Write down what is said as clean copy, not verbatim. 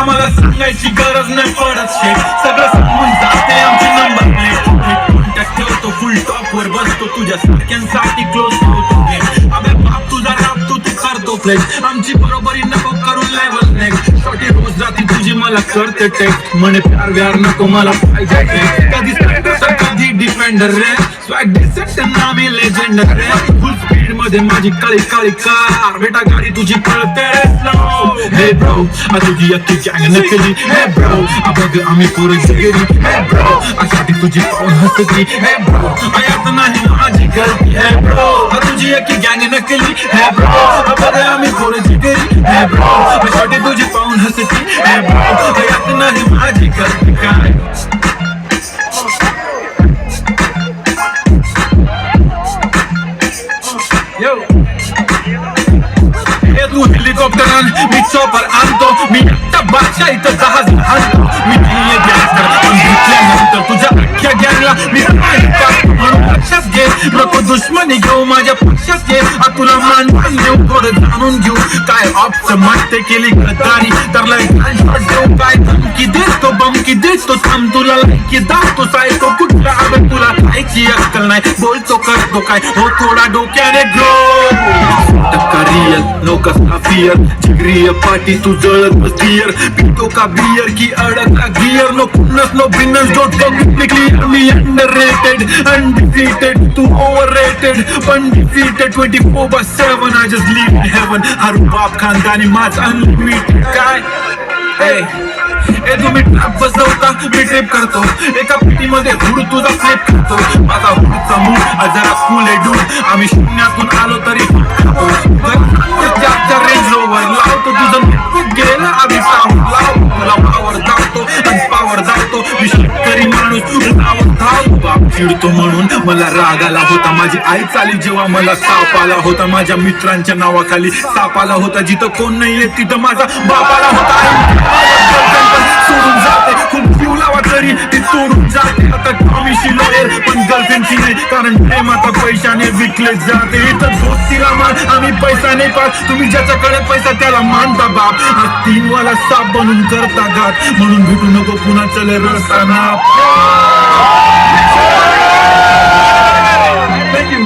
आम्हाला सांगायची गरज नाही पडत शेट, सगळं समजून जाते आमची नंबर प्लेट. कॉन्टॅक्ट ठेवतो फुल टॉप वर बसतो, तुझ्या सारख्यांसाठी क्लोज ठेवतो गेम. अबे बाप तुझा राप तू करतो फ्लेक्स, आमची बरोबरी नको करून लेवल नेक्स्ट. छोटी रोज जाती तुझी मला करते टेक्स्ट, म्हणे प्यार व्यार नको मला पाहिजे टेक्स्ट. कधी स्ट्रायकर तर कधी डिफेंडर रे, स्वॅग डिसेंट नामी लेजेंडर रे. फुल स्पीड मध्ये माझी काळी काळी कार, बेटा गाडी तुझी कळते स्लो. हे ब्रो तुझी अख्खी गँग नकली, हे ब्रो बघ आम्ही पोरं जिगरी, हे ब्रो अशासाठी तुझी पाऊन हसती, हे ब्रो आयात नाही माझी गलती, हे ब्रो तुझी अख्खी गँग नकली, हे ब्रो बघ आम्ही पोरं जिगरी, हे ब्रो अशासाठी तुझी पाऊन हसती, हे ब्रो आयात नाही माझी गलती काय. तू हेलिकॉप्टर आण मी चॉपर आणतो, मी एकटा बादशाह इथं जहाज आणतो. मी नाहीये गँगस्टर पण भेटल्यानंतर तुझ्या अख्ख्या गँगला मी म्हणून लक्षात घे, नको दुश्मनी घेऊ माझ्या पक्षात घे. तुला मान देऊ थोडं जाणून घेऊ, काय ऑप्शन मागते केली गद्दारी तर देऊ, काय धमकी देतो बमकी देतो, थांब तुला लायकी दाखतो सायको कुठला. अबे तुला खायची अक्कल नाही, बोलतो करतो काय हो थोडा डोक्याने ग्रो. रियल नो कसला फियर, जिगरी पाठी तू जळत बसतीयर, पितो का बियर की अडकला गियर. नो कुन्नस नो बिनस डोंट गो क्लियर, मी अंडररेटेड अनडिफिटेड तू ओव्हररेटेड पण defeated. 24/7 I just live in heaven, हर बाप खानदानी माझ अनलिमिटेड काय. ए तुम्ही ट्रॅप बसवता मी ट्रिप करतो, एका पिटीमध्ये हुड तुझा फ्लिप करतो. माझा हुडचा मूड जरा फुल आहे डूड, आम्ही शून्यातून आलो तरी रेंज रोवर लावतो तुझं गेलं आधी साऊंड लावतो, तुला पावर धावतो आणि पावर धावतो. मी शेतकरी माणूस धावतो, बाप चिडतो म्हणून मला राग आला होता. माझी आई चाली जेव्हा मला साप आला होता, माझ्या मित्रांच्या नावाखाली साप आला होता. जिथं कोण नाहीये तिथं माझा बाप आला होता. सोडून जाते खूप जीव लावा तरी ती तोडून जाते. आता कॉमिशी लॉयर पण गर्लफ्रेंडची नाही, कारण प्रेम आता पैशाने विकले जाते. इथं दोस्तीला मान आम्ही पैसा नाही पास, तुम्ही ज्याच्याकडे पैसा त्याला मानता बाप. हा 3 वाला साप बनून करता घात, म्हणून भेटू नको पुन्हा चले रस्ता ना. थँक्यू.